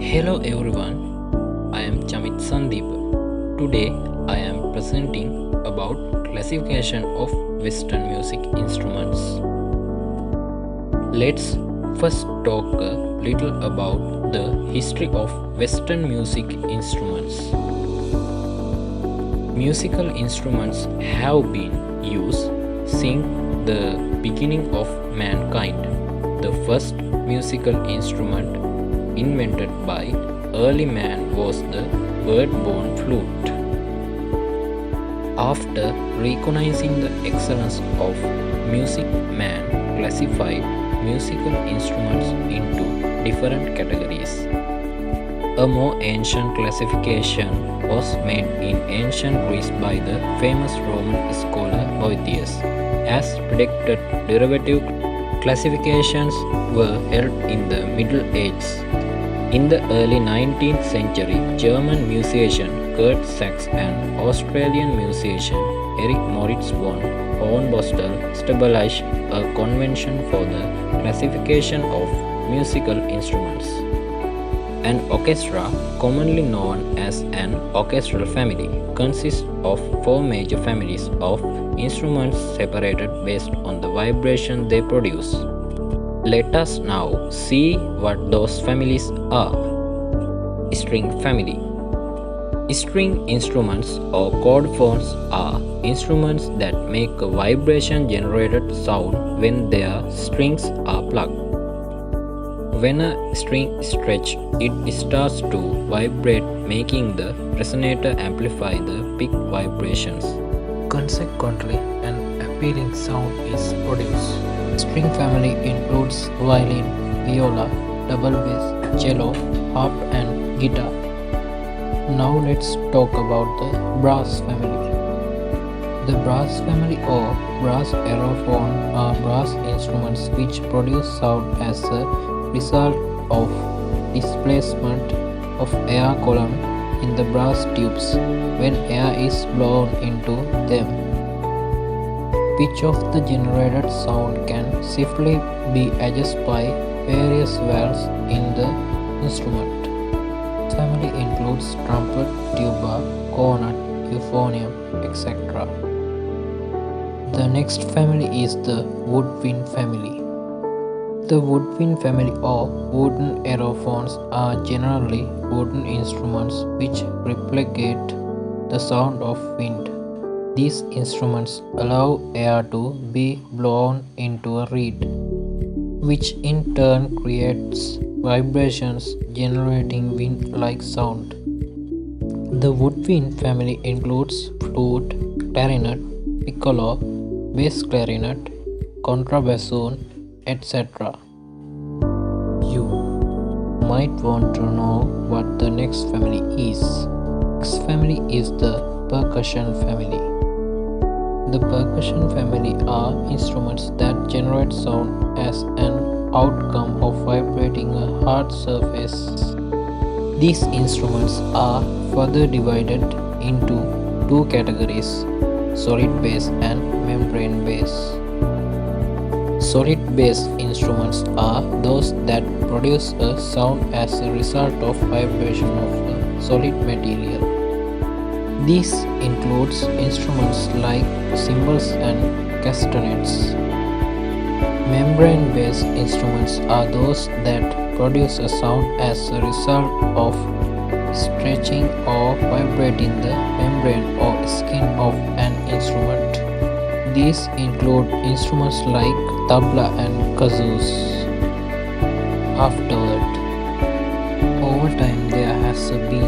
Hello everyone, I am Chamit Sandeep. Today I am presenting about classification of Western music instruments. Let's first talk a little about the history of Western music instruments. Musical instruments have been used since the beginning of mankind. The first musical instrument invented by early man was the bird-born flute. After recognizing the excellence of music, man classified musical instruments into different categories. A more ancient classification was made in ancient Greece by the famous Roman scholar Boethius. As predicted, derivative classifications were held in the Middle Ages. In the early 19th century, German musician Kurt Sachs and Australian musician Erich Moritz von Hornbostel established a convention for the classification of musical instruments. An orchestra, commonly known as an orchestral family, consists of four major families of instruments separated based on the vibration they produce. Let us now see what those families are. String family. String instruments or chord phones are instruments that make a vibration generated sound when their strings are plucked. When a string is stretched, it starts to vibrate, making the resonator amplify the peak vibrations. Consequently, an appealing sound is produced. String family includes violin, viola, double bass, cello, harp and guitar. Now let's talk about the brass family. The brass family or brass aerophone are brass instruments which produce sound as a result of displacement of air column in the brass tubes when air is blown into them. Pitch of the generated sound can swiftly be adjusted by various valves in the instrument. This family includes trumpet, tuba, cornet, euphonium, etc. The next family is the woodwind family. The woodwind family or wooden aerophones are generally wooden instruments which replicate the sound of wind. These instruments allow air to be blown into a reed, which in turn creates vibrations generating wind-like sound. The woodwind family includes flute, clarinet, piccolo, bass clarinet, contrabassoon, etc. You might want to know what the next family is. Next family is the percussion family. The percussion family are instruments that generate sound as an outcome of vibrating a hard surface. These instruments are further divided into two categories: solid bass and membrane bass. Solid bass instruments are those that produce a sound as a result of vibration of a solid material. This includes instruments like cymbals and castanets. Membrane-based instruments are those that produce a sound as a result of stretching or vibrating the membrane or skin of an instrument. These include instruments like tabla and kazoos. Afterward, over time there has been